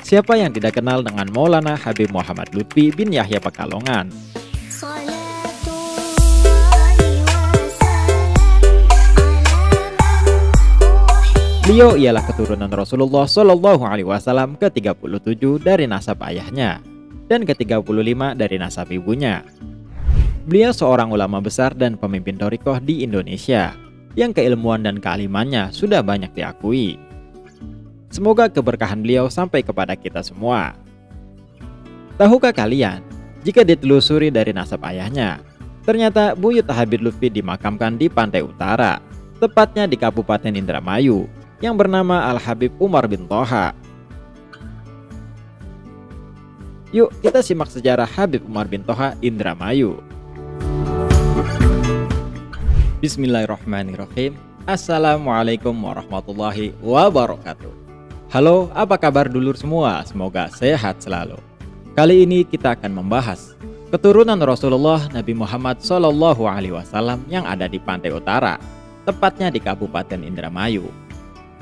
Siapa yang tidak kenal dengan Maulana Habib Muhammad Lutfi bin Yahya Pekalongan? Beliau ialah keturunan Rasulullah Shallallahu Alaihi Wasallam ke-37 dari nasab ayahnya dan ke-35 dari nasab ibunya. Beliau seorang ulama besar dan pemimpin thariqah di Indonesia yang keilmuan dan kealimannya sudah banyak diakui. Semoga keberkahan beliau sampai kepada kita semua. Tahukah kalian, jika ditelusuri dari nasab ayahnya, ternyata Buyut Habib Lutfi dimakamkan di pantai utara, tepatnya di Kabupaten Indramayu, yang bernama Al-Habib Umar bin Thaha. Yuk kita simak sejarah Habib Umar bin Thaha Indramayu. Bismillahirrahmanirrahim. Assalamualaikum warahmatullahi wabarakatuh. Halo, apa kabar dulur semua? Semoga sehat selalu. Kali ini kita akan membahas keturunan Rasulullah Nabi Muhammad Shallallahu Alaihi Wasallam yang ada di pantai utara, tepatnya di Kabupaten Indramayu.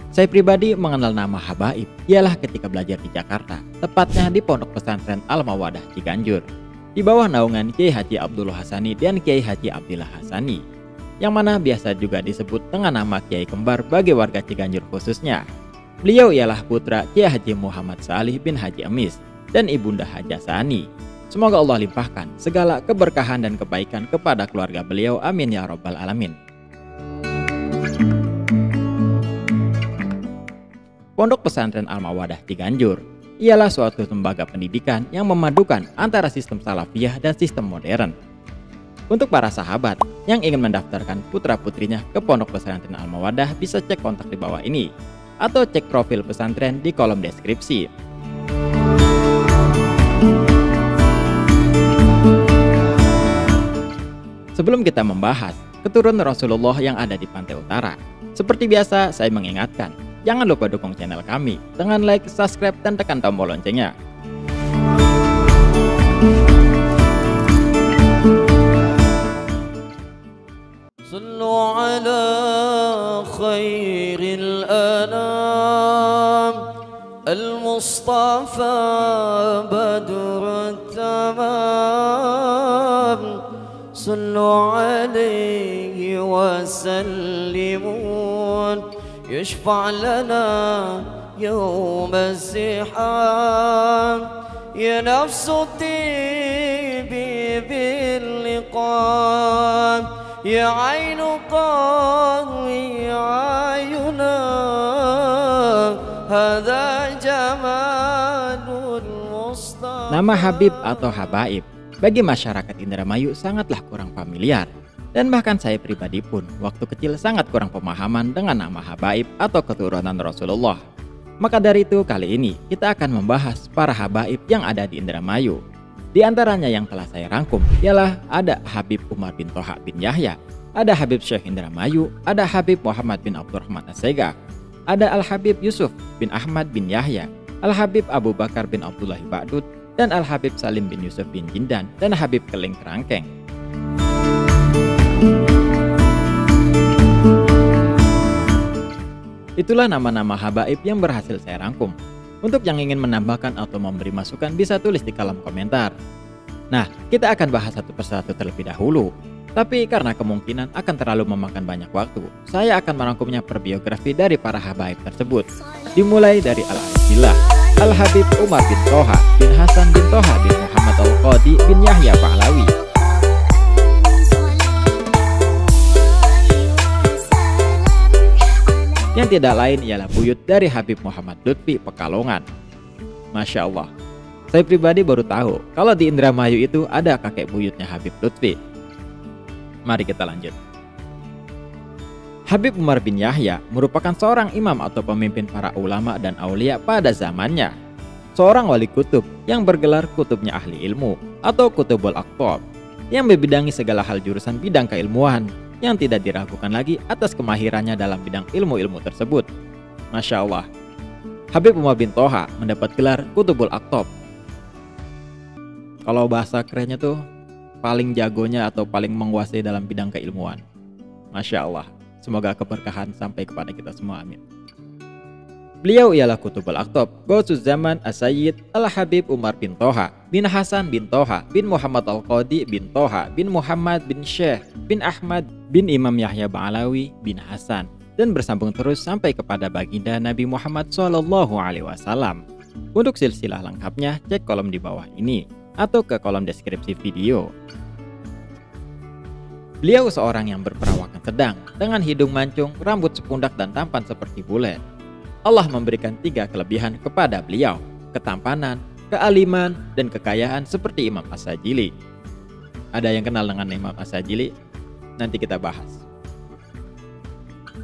Saya pribadi mengenal nama Habaib ialah ketika belajar di Jakarta, tepatnya di Pondok Pesantren Al-Mawaddah Ciganjur, di bawah naungan Kiai Haji Abdullah Hasani dan Kiai Haji Abdillah Hasani, yang mana biasa juga disebut dengan nama Kiai Kembar bagi warga Ciganjur khususnya. Beliau ialah putra Kiai Haji Muhammad Salih bin Haji Amis dan Ibunda Haja Sani. Semoga Allah limpahkan segala keberkahan dan kebaikan kepada keluarga beliau, amin ya rabbal alamin. Pondok Pesantren Al-Mawaddah Ciganjur ialah suatu lembaga pendidikan yang memadukan antara sistem salafiyah dan sistem modern. Untuk para sahabat yang ingin mendaftarkan putra-putrinya ke Pondok Pesantren Al-Mawaddah bisa cek kontak di bawah ini atau cek profil pesantren di kolom deskripsi. Sebelum kita membahas keturunan Rasulullah yang ada di pantai utara, seperti biasa saya mengingatkan, jangan lupa dukung channel kami dengan like, subscribe, dan tekan tombol loncengnya. Sallu ala khairil anam al-Mustafa badrut tamam. Sallu alaihi wa sallimun يشفع لنا يوم الزحام يا نفس طيبي باللقاء يا عين قوي عينا هذا جمال المصطفى. Nama Habib atau Habaib bagi masyarakat Indramayu sangatlah kurang familiar. Dan bahkan saya pribadi pun waktu kecil sangat kurang pemahaman dengan nama Habaib atau keturunan Rasulullah. Maka dari itu kali ini kita akan membahas para Habaib yang ada di Indramayu. Di antaranya yang telah saya rangkum ialah ada Habib Umar bin Thaha bin Yahya, ada Habib Syekh Indramayu, ada Habib Muhammad bin Abdurrahman As-Segaf, ada Al-Habib Yusuf bin Ahmad bin Yahya, Al-Habib Abu Bakar bin Abdullah Ba'dud, dan Al-Habib Salim bin Yusuf bin Jindan, dan Habib Keling Kerangkeng. Itulah nama-nama Habaib yang berhasil saya rangkum. Untuk yang ingin menambahkan atau memberi masukan bisa tulis di kolom komentar. Nah, kita akan bahas satu persatu terlebih dahulu. Tapi karena kemungkinan akan terlalu memakan banyak waktu, saya akan merangkumnya per biografi dari para Habaib tersebut. Dimulai dari Al-Aizillah, Al-Habib Umar bin Thaha bin Hasan bin Thaha bin Muhammad Al-Qadi bin Yahya Pahlawi, yang tidak lain ialah buyut dari Habib Muhammad Lutfi Pekalongan. Masya Allah, saya pribadi baru tahu kalau di Indramayu itu ada kakek buyutnya Habib Lutfi. Mari kita lanjut. Habib Umar bin Yahya merupakan seorang imam atau pemimpin para ulama dan aulia pada zamannya. Seorang wali kutub yang bergelar kutubnya ahli ilmu atau kutubul aqtab, yang membidangi segala hal jurusan bidang keilmuan, yang tidak diragukan lagi atas kemahirannya dalam bidang ilmu-ilmu tersebut. Masya Allah, Habib Umar bin Thaha mendapat gelar Kutubul Aqtab. Kalau bahasa kerennya tuh paling jagonya atau paling menguasai dalam bidang keilmuan. Masya Allah, semoga keberkahan sampai kepada kita semua, amin. Beliau ialah Qutbul Aqtab, Ghausuz Zaman As-Sayyid Al-Habib Umar bin Thoha bin Hasan bin Thoha bin Muhammad Al-Qadi bin Thoha bin Muhammad bin Syekh bin Ahmad bin Imam Yahya Ba'alawi bin Hasan, dan bersambung terus sampai kepada baginda Nabi Muhammad SAW. Untuk silsilah lengkapnya cek kolom di bawah ini atau ke kolom deskripsi video. Beliau seorang yang berperawakan sedang dengan hidung mancung, rambut sepundak dan tampan seperti bule. Allah memberikan 3 kelebihan kepada beliau: ketampanan, kealiman, dan kekayaan seperti Imam As-Sajili. Ada yang kenal dengan Imam As-Sajili? Nanti kita bahas.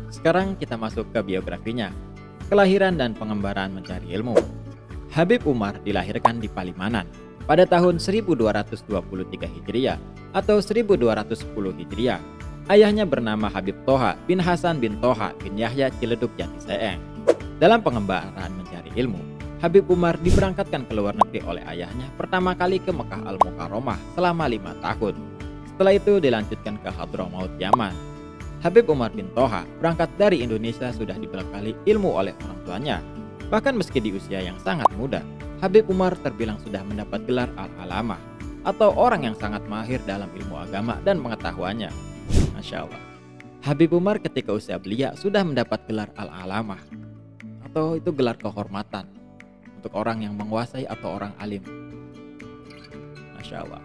Sekarang kita masuk ke biografinya. Kelahiran dan pengembaraan mencari ilmu. Habib Umar dilahirkan di Palimanan pada tahun 1223 Hijriah atau 1210 Hijriah. Ayahnya bernama Habib Thoha bin Hasan bin Thoha bin Yahya Ciledug Jatiseeng. Dalam pengembaraan mencari ilmu, Habib Umar diberangkatkan ke luar negeri oleh ayahnya pertama kali ke Mekah Al-Mukarramah selama 5 tahun. Setelah itu dilanjutkan ke Hadramaut, Yaman. Habib Umar bin Thoha berangkat dari Indonesia sudah dibekali ilmu oleh orang tuanya. Bahkan meski di usia yang sangat muda, Habib Umar terbilang sudah mendapat gelar Al-Alamah atau orang yang sangat mahir dalam ilmu agama dan pengetahuannya. Masya Allah. Habib Umar ketika usia belia sudah mendapat gelar Al-Alamah, atau itu gelar kehormatan untuk orang yang menguasai atau orang alim. Masya Allah.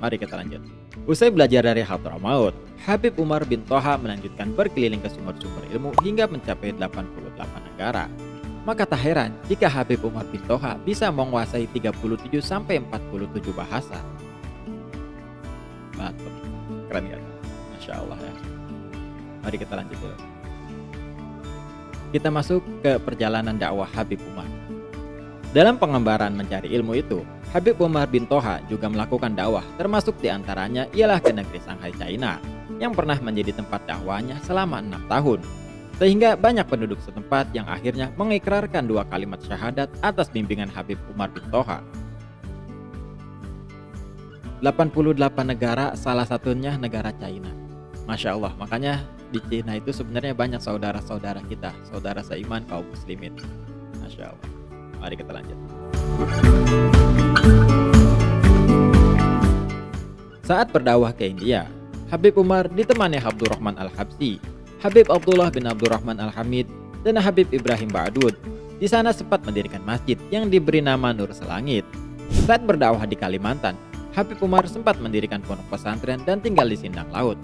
Mari kita lanjut. Usai belajar dari Hadramaut, Habib Umar bin Thoha melanjutkan berkeliling ke sumber-sumber ilmu hingga mencapai 88 negara. Maka tak heran jika Habib Umar bin Thoha bisa menguasai 37 sampai 47 bahasa. Mantap. Keren ya? Masya Allah ya. Mari kita lanjut dulu. Kita masuk ke perjalanan dakwah Habib Umar. Dalam pengembaraan mencari ilmu itu, Habib Umar bin Thoha juga melakukan dakwah, termasuk diantaranya ialah ke negeri Shanghai, China, yang pernah menjadi tempat dakwahnya selama 6 tahun. Sehingga banyak penduduk setempat yang akhirnya mengikrarkan 2 kalimat syahadat atas bimbingan Habib Umar bin Thoha. 88 negara, salah satunya negara China. Masya Allah, makanya di Cina itu sebenarnya banyak saudara-saudara kita, saudara seiman kaum muslimin. Masya Allah. Mari kita lanjut. Saat berdakwah ke India, Habib Umar ditemani Abdurrahman Al-Habsyi, Habib Abdullah bin Abdurrahman Al-Hamid, dan Habib Ibrahim Ba'dud. Di sana sempat mendirikan masjid yang diberi nama Nur Selangit. Saat berdakwah di Kalimantan, Habib Umar sempat mendirikan pondok pesantren dan tinggal di Sindang Laut.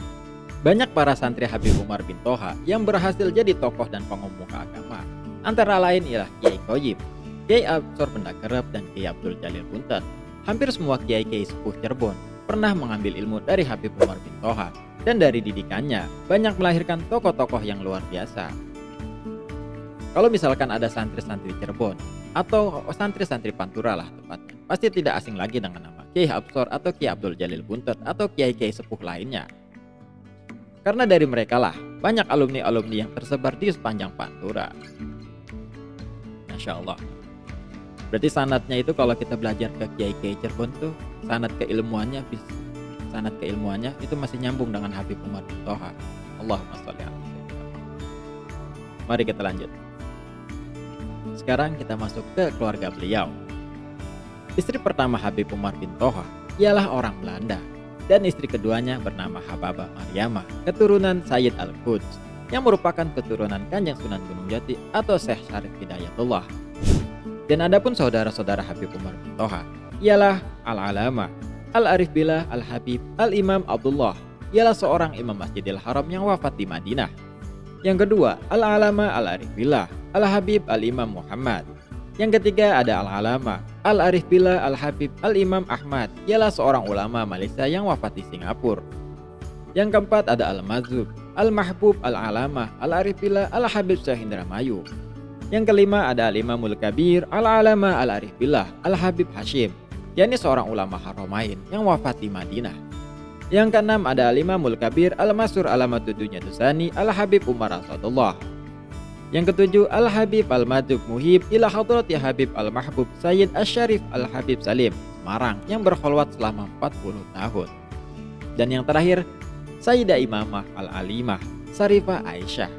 Banyak para santri Habib Umar bin Thoha yang berhasil jadi tokoh dan pengemuka agama. Antara lain ialah Kiai Qoyim, Kiai Absor Pendakerep, dan Kiai Abdul Jalil Buntet. Hampir semua kiai-kiai sepuh Cirebon pernah mengambil ilmu dari Habib Umar bin Thoha, dan dari didikannya banyak melahirkan tokoh-tokoh yang luar biasa. Kalau misalkan ada santri-santri Cirebon atau santri-santri Pantura lah tepatnya, pasti tidak asing lagi dengan nama Kiai Absor atau Kiai Abdul Jalil Buntet atau kiai-kiai sepuh lainnya. Karena dari mereka lah banyak alumni-alumni yang tersebar di sepanjang Pantura. Masya Allah. Berarti sanadnya itu kalau kita belajar ke kiai-kiai Cirebon tuh sanad keilmuannya itu masih nyambung dengan Habib Umar bin Thoha. Allahumma sholli ala sayyidina. Mari kita lanjut. Sekarang kita masuk ke keluarga beliau. Istri pertama Habib Umar bin Thoha ialah orang Belanda, dan istri keduanya bernama Hababah Maryamah, keturunan Sayyid Al-Quds, yang merupakan keturunan Kanjeng Sunan Gunung Jati atau Syekh Syarif Hidayatullah. Dan adapun saudara-saudara Habib Umar bin Thoha ialah Al-Alamah, Al-Arif Billah Al-Habib Al-Imam Abdullah, ialah seorang imam Masjidil Haram yang wafat di Madinah. Yang kedua, Al-Alamah Al-Arif Billah Al-Habib Al-Imam Muhammad. Yang ketiga ada Al-Alamah Al-Arif Billah Al-Habib Al-Imam Ahmad, ialah seorang ulama Malaysia yang wafat di Singapura. Yang keempat ada Al-Mazhub Al-Mahbub Al-Alamah Al-Arif Billah Al-Habib Syekh Indramayu. Yang kelima ada Al-Imamul Kabir Al-Alamah Al-Arif Billah Al-Habib Hashim, yakni seorang ulama Haramain yang wafat di Madinah. Yang keenam ada Al-Imamul Kabir Al-Masur Alamatuddin Tusani Al-Habib Umar Asadullah. Yang ketujuh Al-Habib Al-Madub Muhib ila Hadrati Habib Al-Mahbub Sayyid Asy-Syarif Al-Habib Salim Semarang yang berkholwat selama 40 tahun. Dan yang terakhir Sayyidah Imamah Al-Alimah Sarifah Aisyah.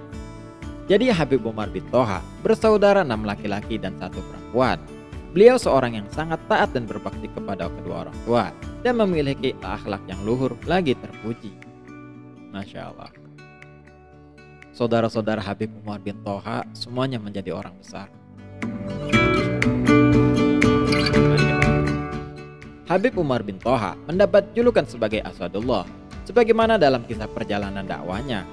Jadi Habib Umar bin Toha bersaudara 6 laki-laki dan 1 perempuan. Beliau seorang yang sangat taat dan berbakti kepada kedua orang tua dan memiliki akhlak yang luhur lagi terpuji. Masya Allah. Saudara-saudara Habib Umar bin Toha semuanya menjadi orang besar. Habib Umar bin Toha mendapat julukan sebagai Asadullah, sebagaimana dalam kisah perjalanan dakwahnya.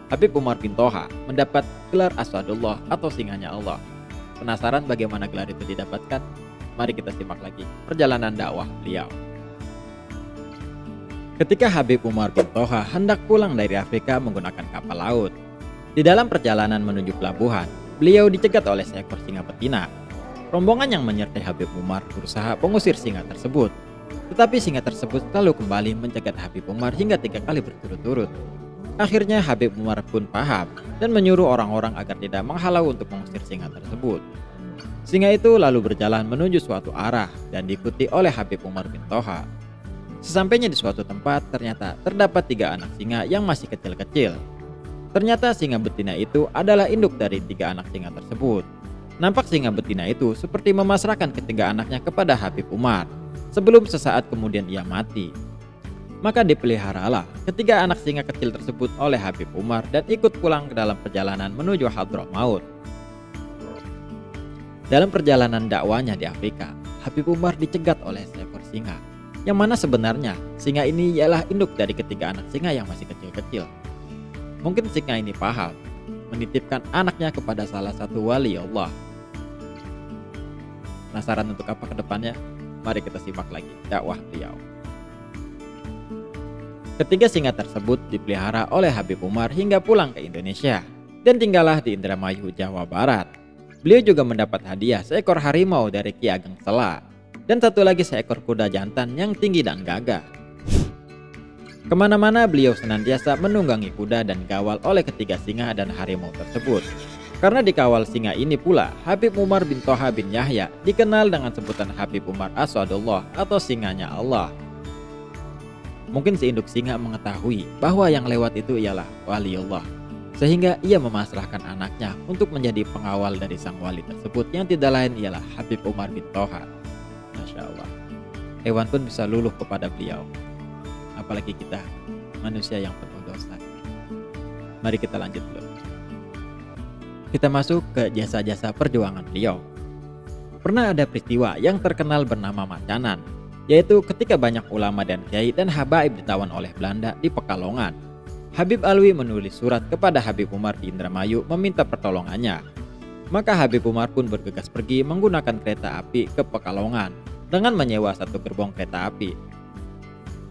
Habib Umar bin Toha mendapat gelar Asadullah atau singanya Allah. Penasaran bagaimana gelar itu didapatkan? Mari kita simak lagi perjalanan dakwah beliau. Ketika Habib Umar bin Toha hendak pulang dari Afrika menggunakan kapal laut, di dalam perjalanan menuju pelabuhan, beliau dicegat oleh seekor singa betina. Rombongan yang menyertai Habib Umar berusaha mengusir singa tersebut, tetapi singa tersebut selalu kembali mencegat Habib Umar hingga 3 kali berturut-turut. Akhirnya Habib Umar pun paham dan menyuruh orang-orang agar tidak menghalau untuk mengusir singa tersebut. Singa itu lalu berjalan menuju suatu arah dan diikuti oleh Habib Umar bin Toha. Sesampainya di suatu tempat, ternyata terdapat 3 anak singa yang masih kecil-kecil. Ternyata singa betina itu adalah induk dari 3 anak singa tersebut. Nampak singa betina itu seperti memasrahkan ketiga anaknya kepada Habib Umar sebelum sesaat kemudian ia mati. Maka dipeliharalah ketiga anak singa kecil tersebut oleh Habib Umar dan ikut pulang ke dalam perjalanan menuju Hadramaut. Dalam perjalanan dakwahnya di Afrika, Habib Umar dicegat oleh seekor singa, yang mana sebenarnya singa ini ialah induk dari ketiga anak singa yang masih kecil-kecil. Mungkin singa ini paham menitipkan anaknya kepada salah satu wali Allah. Penasaran untuk apa kedepannya? Mari kita simak lagi dakwah beliau. Ketiga singa tersebut dipelihara oleh Habib Umar hingga pulang ke Indonesia dan tinggallah di Indramayu, Jawa Barat. Beliau juga mendapat hadiah seekor harimau dari Ki Ageng Sela dan 1 lagi seekor kuda jantan yang tinggi dan gagah. Kemana-mana beliau senantiasa menunggangi kuda dan gawal oleh ketiga singa dan harimau tersebut. Karena dikawal singa ini pula, Habib Umar bin Toha bin Yahya dikenal dengan sebutan Habib Umar Asadullah atau singanya Allah. Mungkin si induk singa mengetahui bahwa yang lewat itu ialah wali Allah, sehingga ia memasrahkan anaknya untuk menjadi pengawal dari sang wali tersebut yang tidak lain ialah Habib Umar bin Toha. Masya Allah. Hewan pun bisa luluh kepada beliau, apalagi kita manusia yang penuh dosa. Mari kita lanjut dulu. Kita masuk ke jasa-jasa perjuangan beliau. Pernah ada peristiwa yang terkenal bernama Macanan, yaitu ketika banyak ulama dan kiai dan habaib ditawan oleh Belanda di Pekalongan. Habib Alwi menulis surat kepada Habib Umar di Indramayu meminta pertolongannya. Maka Habib Umar pun bergegas pergi menggunakan kereta api ke Pekalongan dengan menyewa 1 gerbong kereta api.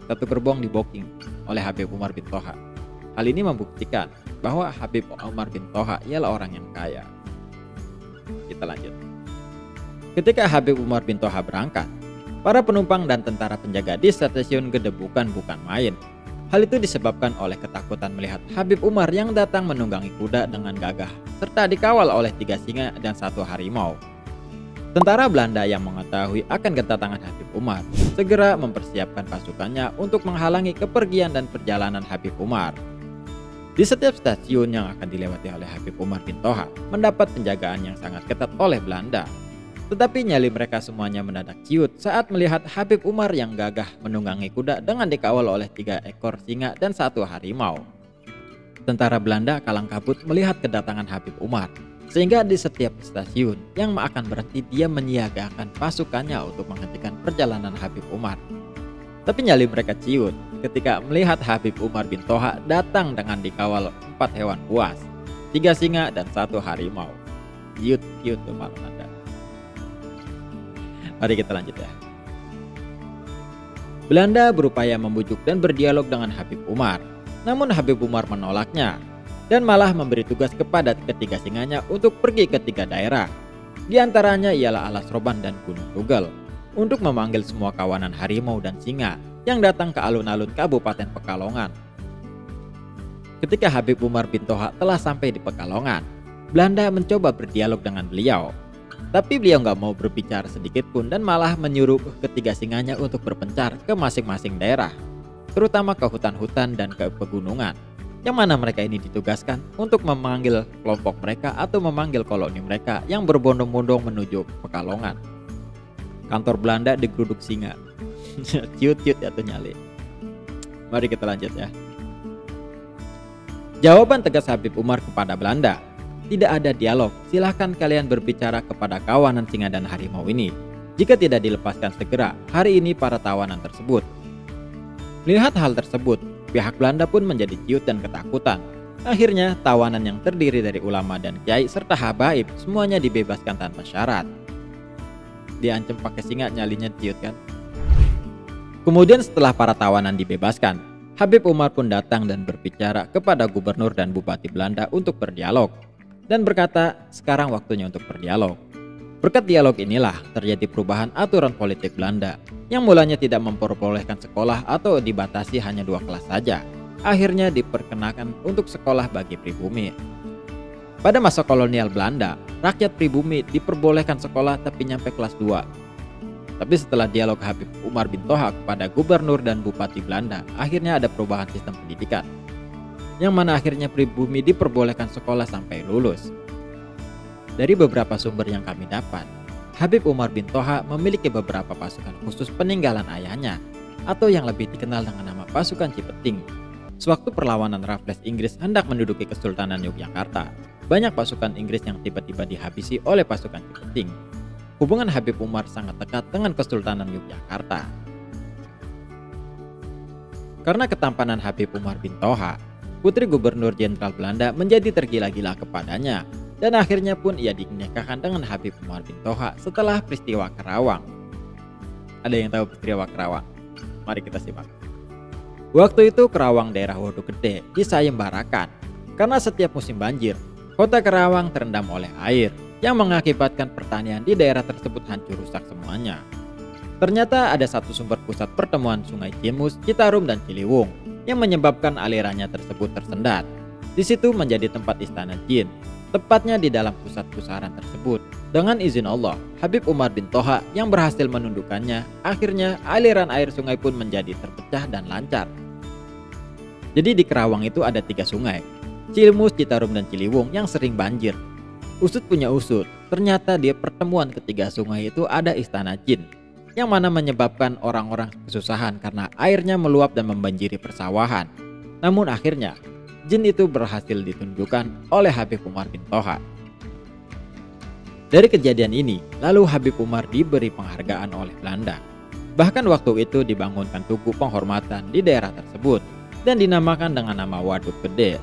1 gerbong di-booking oleh Habib Umar bin Toha. Hal ini membuktikan bahwa Habib Umar bin Toha ialah orang yang kaya. Kita lanjut. Ketika Habib Umar bin Toha berangkat, para penumpang dan tentara penjaga di stasiun Gedebukan bukan main. Hal itu disebabkan oleh ketakutan melihat Habib Umar yang datang menunggangi kuda dengan gagah serta dikawal oleh 3 singa dan 1 harimau. Tentara Belanda yang mengetahui akan kedatangan Habib Umar segera mempersiapkan pasukannya untuk menghalangi kepergian dan perjalanan Habib Umar. Di setiap stasiun yang akan dilewati oleh Habib Umar bin Toha mendapat penjagaan yang sangat ketat oleh Belanda. Tetapi nyali mereka semuanya mendadak ciut saat melihat Habib Umar yang gagah menunggangi kuda dengan dikawal oleh 3 ekor singa dan 1 harimau. Tentara Belanda kalang kabut melihat kedatangan Habib Umar, sehingga di setiap stasiun yang akan berhenti dia menyiagakan pasukannya untuk menghentikan perjalanan Habib Umar. Tapi nyali mereka ciut ketika melihat Habib Umar bin Toha datang dengan dikawal 4 hewan buas, 3 singa dan 1 harimau. Ciut kepala Anda. Mari kita lanjut ya. Belanda berupaya membujuk dan berdialog dengan Habib Umar, namun Habib Umar menolaknya dan malah memberi tugas kepada ketiga singanya untuk pergi ke 3 daerah. Di antaranya ialah Alas Roban dan Gunung Tugel, untuk memanggil semua kawanan harimau dan singa yang datang ke alun-alun Kabupaten Pekalongan. Ketika Habib Umar bin Toha telah sampai di Pekalongan, Belanda mencoba berdialog dengan beliau. Tapi beliau nggak mau berbicara sedikit pun dan malah menyuruh ketiga singanya untuk berpencar ke masing-masing daerah, terutama ke hutan-hutan dan ke pegunungan, yang mana mereka ini ditugaskan untuk memanggil kelompok mereka atau memanggil koloni mereka yang berbondong-bondong menuju Pekalongan. Kantor Belanda digeruduk singa. Ciut-ciut ya tuh nyali. Mari kita lanjut ya. Jawaban tegas Habib Umar kepada Belanda, tidak ada dialog, silahkan kalian berbicara kepada kawanan singa dan harimau ini. Jika tidak dilepaskan segera, hari ini para tawanan tersebut. Melihat hal tersebut, pihak Belanda pun menjadi ciut dan ketakutan. Akhirnya tawanan yang terdiri dari ulama dan kiai serta habaib semuanya dibebaskan tanpa syarat. Diancam pakai singa, nyalinya ciut kan. Kemudian setelah para tawanan dibebaskan, Habib Umar pun datang dan berbicara kepada gubernur dan bupati Belanda untuk berdialog dan berkata, sekarang waktunya untuk berdialog. Berkat dialog inilah terjadi perubahan aturan politik Belanda yang mulanya tidak memperbolehkan sekolah atau dibatasi hanya 2 kelas saja. Akhirnya diperkenakan untuk sekolah bagi pribumi. Pada masa kolonial Belanda, rakyat pribumi diperbolehkan sekolah tapi nyampe kelas 2. Tapi setelah dialog Habib Umar bin Toha kepada gubernur dan bupati Belanda, akhirnya ada perubahan sistem pendidikan, yang mana akhirnya pribumi diperbolehkan sekolah sampai lulus. Dari beberapa sumber yang kami dapat, Habib Umar bin Toha memiliki beberapa pasukan khusus peninggalan ayahnya, atau yang lebih dikenal dengan nama pasukan Cipeting. Sewaktu perlawanan Raffles Inggris hendak menduduki Kesultanan Yogyakarta, banyak pasukan Inggris yang tiba-tiba dihabisi oleh pasukan Cipeting. Hubungan Habib Umar sangat dekat dengan Kesultanan Yogyakarta. Karena ketampanan Habib Umar bin Toha, putri gubernur jenderal Belanda menjadi tergila-gila kepadanya. Dan akhirnya pun ia dinikahkan dengan Habib Umar bin Toha setelah peristiwa Karawang. Ada yang tahu peristiwa Karawang? Mari kita simak. Waktu itu Karawang daerah Waduk Gede disayembarakan karena setiap musim banjir, kota Karawang terendam oleh air yang mengakibatkan pertanian di daerah tersebut hancur rusak semuanya. Ternyata ada satu sumber pusat pertemuan Sungai Cimus, Citarum, dan Ciliwung yang menyebabkan alirannya tersebut tersendat. Di situ menjadi tempat istana jin. Tepatnya di dalam pusat pusaran tersebut. Dengan izin Allah, Habib Umar bin Toha yang berhasil menundukkannya, akhirnya aliran air sungai pun menjadi terpecah dan lancar. Jadi di Karawang itu ada 3 sungai, Cimus, Citarum, dan Ciliwung yang sering banjir. Usut punya usut, ternyata di pertemuan ketiga sungai itu ada istana jin, yang mana menyebabkan orang-orang kesusahan karena airnya meluap dan membanjiri persawahan. Namun akhirnya, jin itu berhasil ditundukkan oleh Habib Umar bin Toha. Dari kejadian ini, lalu Habib Umar diberi penghargaan oleh Belanda. Bahkan waktu itu dibangunkan tugu penghormatan di daerah tersebut dan dinamakan dengan nama Waduk Gede.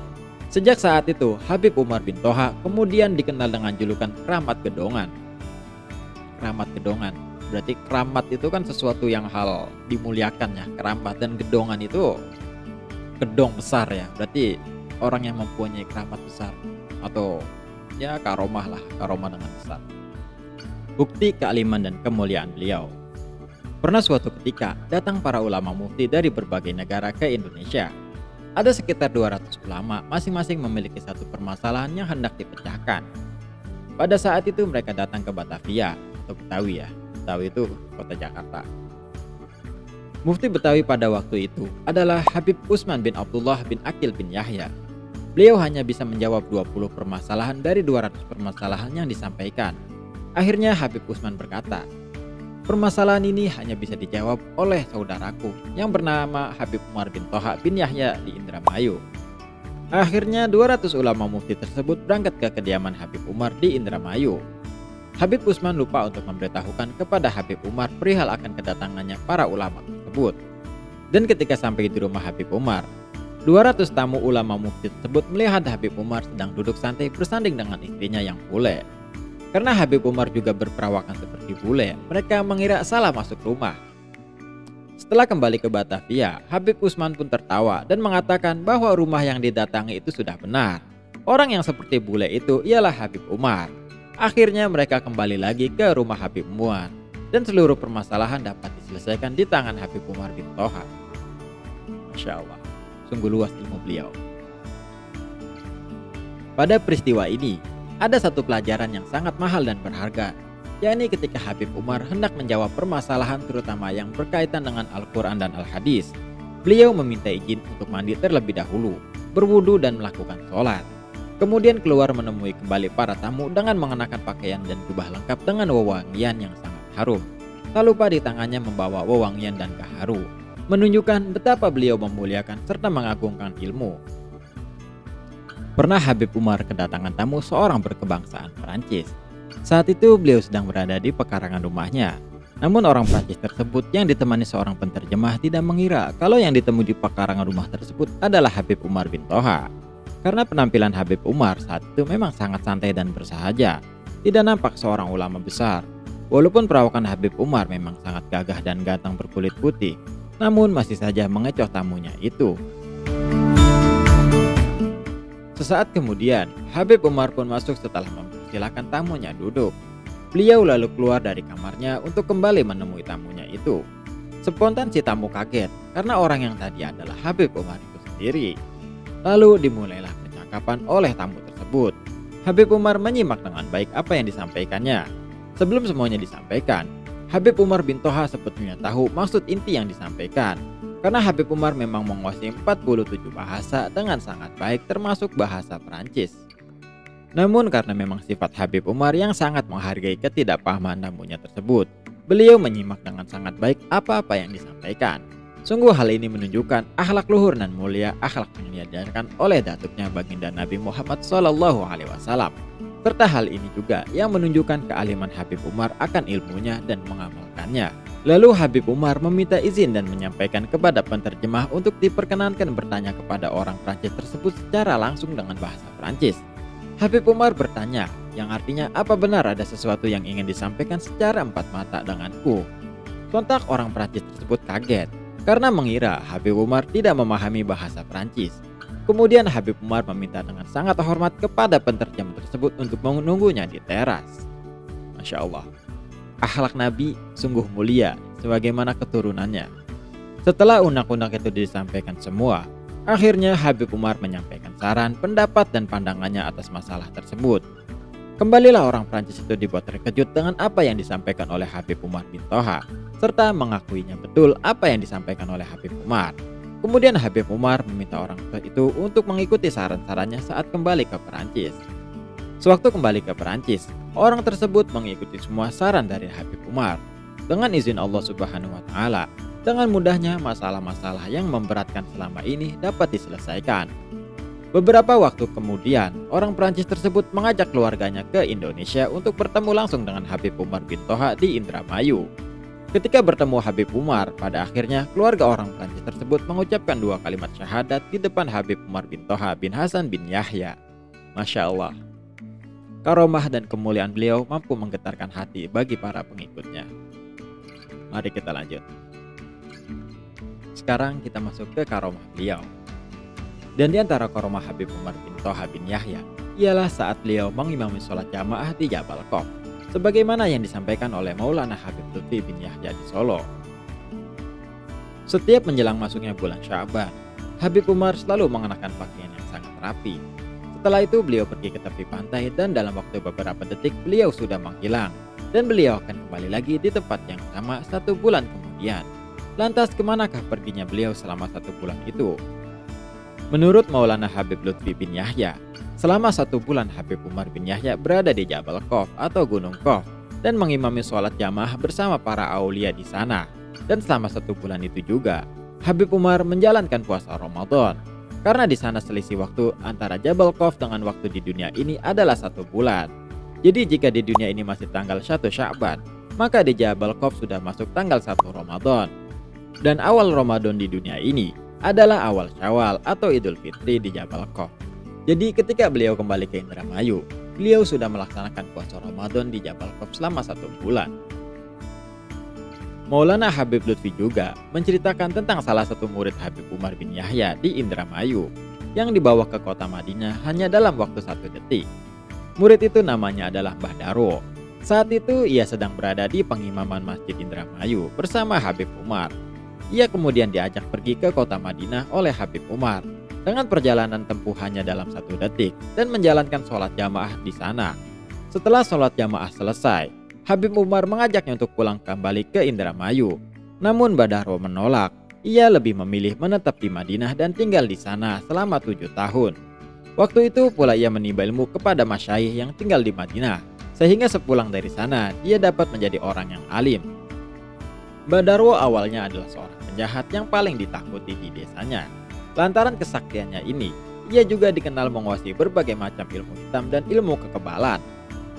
Sejak saat itu, Habib Umar bin Toha kemudian dikenal dengan julukan Keramat Gedongan. Keramat Gedongan, berarti keramat itu kan sesuatu yang hal dimuliakan ya. Keramat dan gedongan itu gedong besar ya, berarti orang yang mempunyai keramat besar atau ya karomah lah, karomah dengan besar. Bukti kealiman dan kemuliaan beliau. Pernah suatu ketika datang para ulama mufti dari berbagai negara ke Indonesia. Ada sekitar 200 ulama, masing-masing memiliki satu permasalahan yang hendak dipecahkan. Pada saat itu mereka datang ke Batavia atau Betawi ya. Betawi itu kota Jakarta. Mufti Betawi pada waktu itu adalah Habib Usman bin Abdullah bin Akil bin Yahya. Beliau hanya bisa menjawab 20 permasalahan dari 200 permasalahan yang disampaikan. Akhirnya Habib Usman berkata, permasalahan ini hanya bisa dijawab oleh saudaraku yang bernama Habib Umar bin Toha bin Yahya di Indramayu. Akhirnya 200 ulama mufti tersebut berangkat ke kediaman Habib Umar di Indramayu. Habib Usman lupa untuk memberitahukan kepada Habib Umar perihal akan kedatangannya para ulama tersebut. Dan ketika sampai di rumah Habib Umar, 200 tamu ulama mufti tersebut melihat Habib Umar sedang duduk santai bersanding dengan istrinya yang bule. Karena Habib Umar juga berperawakan seperti bule, mereka mengira salah masuk rumah. Setelah kembali ke Batavia, Habib Usman pun tertawa dan mengatakan bahwa rumah yang didatangi itu sudah benar. Orang yang seperti bule itu ialah Habib Umar. Akhirnya mereka kembali lagi ke rumah Habib Umar dan seluruh permasalahan dapat diselesaikan di tangan Habib Umar bin Toha. Masya Allah, sungguh luas ilmu beliau. Pada peristiwa ini, ada satu pelajaran yang sangat mahal dan berharga, yakni ketika Habib Umar hendak menjawab permasalahan terutama yang berkaitan dengan Al-Quran dan Al-Hadis. Beliau meminta izin untuk mandi terlebih dahulu. berwudu dan melakukan sholat. Kemudian keluar menemui kembali para tamu dengan mengenakan pakaian dan jubah lengkap dengan wewangian yang sangat harum. Tak lupa di tangannya membawa wewangian dan gaharu, menunjukkan betapa beliau memuliakan serta mengagungkan ilmu. Pernah Habib Umar kedatangan tamu seorang berkebangsaan Perancis. Saat itu beliau sedang berada di pekarangan rumahnya. Namun orang Prancis tersebut yang ditemani seorang penterjemah tidak mengira kalau yang ditemui di pekarangan rumah tersebut adalah Habib Umar bin Toha. Karena penampilan Habib Umar saat itu memang sangat santai dan bersahaja, tidak nampak seorang ulama besar. Walaupun perawakan Habib Umar memang sangat gagah dan ganteng berkulit putih, namun masih saja mengecoh tamunya itu. Sesaat kemudian, Habib Umar pun masuk setelah mempersilahkan tamunya duduk. Beliau lalu keluar dari kamarnya untuk kembali menemui tamunya itu. Spontan si tamu kaget karena orang yang tadi adalah Habib Umar itu sendiri. Lalu dimulailah percakapan oleh tamu tersebut. Habib Umar menyimak dengan baik apa yang disampaikannya. Sebelum semuanya disampaikan, Habib Umar bin Toha sebetulnya tahu maksud inti yang disampaikan. Karena Habib Umar memang menguasai 47 bahasa dengan sangat baik termasuk bahasa Perancis. Namun karena memang sifat Habib Umar yang sangat menghargai ketidakpahaman tamunya tersebut, beliau menyimak dengan sangat baik apa-apa yang disampaikan. Sungguh hal ini menunjukkan akhlak luhur dan mulia, akhlak yang diajarkan oleh datuknya baginda Nabi Muhammad SAW. Serta hal ini juga yang menunjukkan kealiman Habib Umar akan ilmunya dan mengamalkannya. Lalu Habib Umar meminta izin dan menyampaikan kepada penterjemah untuk diperkenankan bertanya kepada orang Prancis tersebut secara langsung dengan bahasa Prancis. Habib Umar bertanya, yang artinya apa benar ada sesuatu yang ingin disampaikan secara empat mata denganku? Sontak orang Prancis tersebut kaget karena mengira Habib Umar tidak memahami bahasa Prancis. Kemudian Habib Umar meminta dengan sangat hormat kepada penterjemah tersebut untuk menunggunya di teras. Masya Allah, akhlak Nabi sungguh mulia sebagaimana keturunannya. Setelah undang-undang itu disampaikan semua, akhirnya Habib Umar menyampaikan saran, pendapat, dan pandangannya atas masalah tersebut. Kembalilah orang Prancis itu dibuat terkejut dengan apa yang disampaikan oleh Habib Umar bin Toha, serta mengakuinya betul apa yang disampaikan oleh Habib Umar. Kemudian Habib Umar meminta orang itu untuk mengikuti saran-sarannya saat kembali ke Perancis. Sewaktu kembali ke Perancis, orang tersebut mengikuti semua saran dari Habib Umar. Dengan izin Allah Subhanahu wa Ta'ala, dengan mudahnya masalah-masalah yang memberatkan selama ini dapat diselesaikan. Beberapa waktu kemudian, orang Prancis tersebut mengajak keluarganya ke Indonesia untuk bertemu langsung dengan Habib Umar bin Toha di Indramayu. Ketika bertemu Habib Umar, pada akhirnya keluarga orang Prancis tersebut mengucapkan 2 kalimat syahadat di depan Habib Umar bin Toha bin Hasan bin Yahya. Masya Allah, karomah dan kemuliaan beliau mampu menggetarkan hati bagi para pengikutnya. Mari kita lanjut. Sekarang kita masuk ke karomah beliau. Dan di antara karomah Habib Umar bin Toha bin Yahya ialah saat beliau mengimami sholat jamaah di Jabal Qof, sebagaimana yang disampaikan oleh Maulana Habib Lutfi bin Yahya di Solo. Setiap menjelang masuknya bulan Sya'ban, Habib Umar selalu mengenakan pakaian yang sangat rapi. Setelah itu beliau pergi ke tepi pantai dan dalam waktu beberapa detik beliau sudah menghilang. Dan beliau akan kembali lagi di tempat yang sama 1 bulan kemudian. Lantas kemanakah perginya beliau selama 1 bulan itu? Menurut Maulana Habib Lutfi bin Yahya, selama 1 bulan Habib Umar bin Yahya berada di Jabal Qof atau Gunung Qof dan mengimami sholat jamaah bersama para aulia di sana. Dan selama 1 bulan itu juga, Habib Umar menjalankan puasa Ramadan. Karena di sana selisih waktu antara Jabal Qof dengan waktu di dunia ini adalah 1 bulan. Jadi jika di dunia ini masih tanggal 1 Sya'ban, maka di Jabal Qof sudah masuk tanggal 1 Ramadan. Dan awal Ramadan di dunia ini adalah awal Syawal atau Idul Fitri di Jabal Qof. Jadi ketika beliau kembali ke Indramayu, beliau sudah melaksanakan puasa Ramadan di Jabal Qof selama 1 bulan. Maulana Habib Lutfi juga menceritakan tentang salah satu murid Habib Umar bin Yahya di Indramayu yang dibawa ke kota Madinah hanya dalam waktu 1 detik. Murid itu namanya adalah Mbah Daro. Saat itu ia sedang berada di pengimaman Masjid Indramayu bersama Habib Umar. Ia kemudian diajak pergi ke kota Madinah oleh Habib Umar dengan perjalanan tempuh hanya dalam 1 detik dan menjalankan sholat jamaah di sana. Setelah sholat jamaah selesai, Habib Umar mengajaknya untuk pulang kembali ke Indramayu. Namun Mbah Daro menolak. ia lebih memilih menetap di Madinah dan tinggal di sana selama 7 tahun. Waktu itu pula ia menimba ilmu kepada masyayikh yang tinggal di Madinah, sehingga sepulang dari sana dia dapat menjadi orang yang alim. Badarwo awalnya adalah seorang penjahat yang paling ditakuti di desanya. Lantaran kesaktiannya ini, ia juga dikenal menguasai berbagai macam ilmu hitam dan ilmu kekebalan.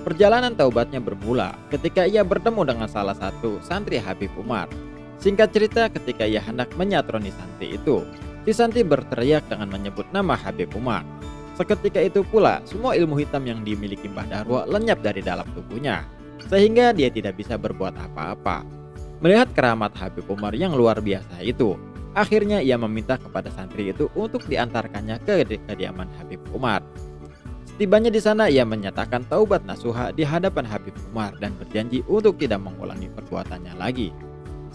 Perjalanan taubatnya bermula ketika ia bertemu dengan salah satu santri Habib Umar. Singkat cerita, ketika ia hendak menyatroni santri itu, si santri berteriak dengan menyebut nama Habib Umar. Seketika itu pula, semua ilmu hitam yang dimiliki Mbah Darwo lenyap dari dalam tubuhnya, sehingga dia tidak bisa berbuat apa-apa. Melihat keramat Habib Umar yang luar biasa itu, akhirnya ia meminta kepada santri itu untuk diantarkannya ke kediaman Habib Umar. Setibanya di sana, ia menyatakan taubat nasuha di hadapan Habib Umar dan berjanji untuk tidak mengulangi perbuatannya lagi.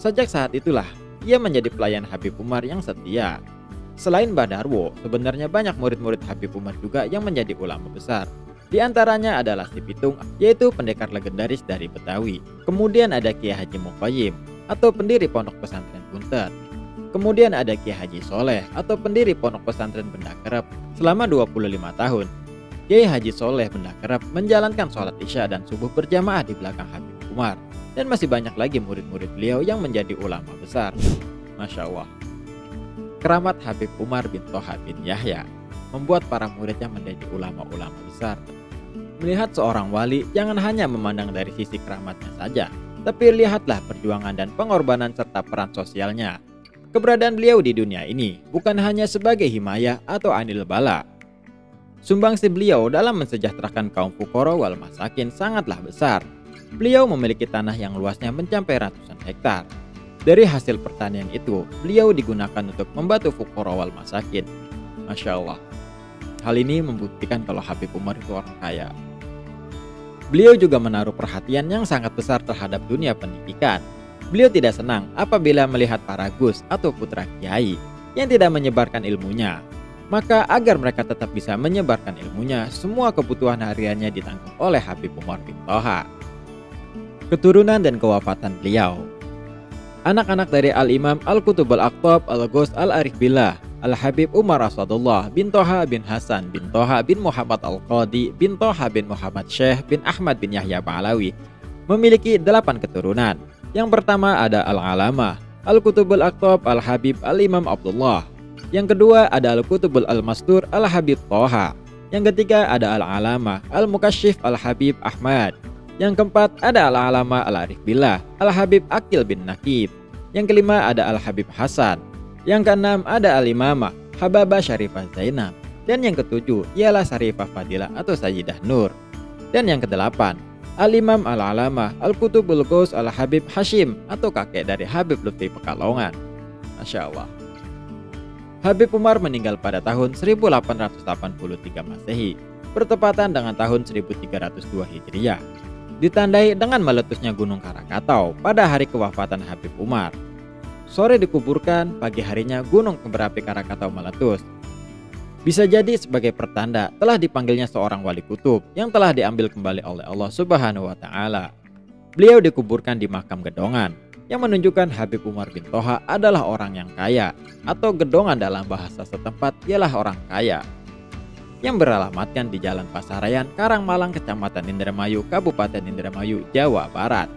Sejak saat itulah, ia menjadi pelayan Habib Umar yang setia. Selain Mbah Darwo, sebenarnya banyak murid-murid Habib Umar juga yang menjadi ulama besar. Di antaranya adalah Si Pitung, yaitu pendekar legendaris dari Betawi. Kemudian ada Kiai Haji Muqayyim, atau pendiri Pondok Pesantren Buntet. Kemudian ada Kiai Haji Soleh, atau pendiri Pondok Pesantren Benda Kerep selama 25 tahun. Kiai Haji Soleh Benda Kerep menjalankan sholat isya dan subuh berjamaah di belakang Habib Umar. Dan masih banyak lagi murid-murid beliau yang menjadi ulama besar. Masya Allah. Keramat Habib Umar bin Toha bin Yahya membuat para muridnya menjadi ulama-ulama besar. Melihat seorang wali, jangan hanya memandang dari sisi keramatnya saja, tapi lihatlah perjuangan dan pengorbanan serta peran sosialnya. Keberadaan beliau di dunia ini bukan hanya sebagai himayah atau anil bala. Sumbangsi beliau dalam mensejahterakan kaum fukara wal masakin sangatlah besar. Beliau memiliki tanah yang luasnya mencapai ratusan hektar. Dari hasil pertanian itu, beliau digunakan untuk membantu fukara wal masakin. Masya Allah. Hal ini membuktikan kalau Habib Umar itu orang kaya. Beliau juga menaruh perhatian yang sangat besar terhadap dunia pendidikan. Beliau tidak senang apabila melihat para gus atau putra kiai yang tidak menyebarkan ilmunya. Maka agar mereka tetap bisa menyebarkan ilmunya, semua kebutuhan hariannya ditanggung oleh Habib Umar bin Toha. Keturunan dan kewafatan beliau. Anak-anak dari Al-Imam Al-Qutub Al-Aqtab Al-Ghaus Al-Arif Billah Al-Habib Umar Asadullah bin Toha bin Hasan bin Toha bin Muhammad Al-Qadi bin Toha bin Muhammad Syekh bin Ahmad bin Yahya Ba'alawi memiliki 8 keturunan. Yang pertama ada Al-Alamah Al-Qutubul Aqtab Al-Habib Al-Imam Abdullah. Yang kedua ada Al-Qutubul Al-Mastur Al-Habib Toha. Yang ketiga ada Al-Alamah Al-Mukasyif Al-Habib Ahmad. Yang keempat ada Al-Alamah Al-Arif Billah Al-Habib Akil bin Nakib. Yang kelima ada Al-Habib Hasan. Yang keenam ada Al-Imamah Hababah Syarifah Zainab. Dan yang ketujuh ialah Syarifah Fadilah atau Sayyidah Nur. Dan yang kedelapan Al-Imam Al-Alamah Al-Qutubul Ghaus Al-Habib Hashim atau kakek dari Habib Lutfi Pekalongan. Masya Allah. Habib Umar meninggal pada tahun 1883 Masehi, bertepatan dengan tahun 1302 Hijriah. Ditandai dengan meletusnya Gunung Krakatau pada hari kewafatan Habib Umar. Sore dikuburkan, pagi harinya Gunung berapi Krakatau meletus. Bisa jadi sebagai pertanda telah dipanggilnya seorang wali kutub yang telah diambil kembali oleh Allah Subhanahu wa Ta'ala. Beliau dikuburkan di makam Gedongan, yang menunjukkan Habib Umar bin Toha adalah orang yang kaya, atau Gedongan dalam bahasa setempat ialah orang kaya, yang beralamatkan di Jalan Pasarayan, Karangmalang, Kecamatan Indramayu, Kabupaten Indramayu, Jawa Barat.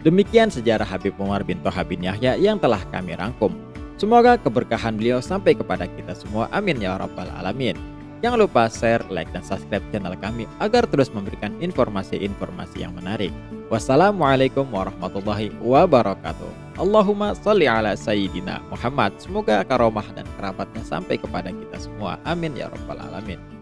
Demikian sejarah Habib Umar bin Toha bin Yahya yang telah kami rangkum. Semoga keberkahan beliau sampai kepada kita semua. Amin ya rabbal alamin. Jangan lupa share, like, dan subscribe channel kami agar terus memberikan informasi-informasi yang menarik. Wassalamualaikum warahmatullahi wabarakatuh. Allahumma sholli ala Sayyidina Muhammad. Semoga karomah dan kerabatnya sampai kepada kita semua. Amin ya rabbal alamin.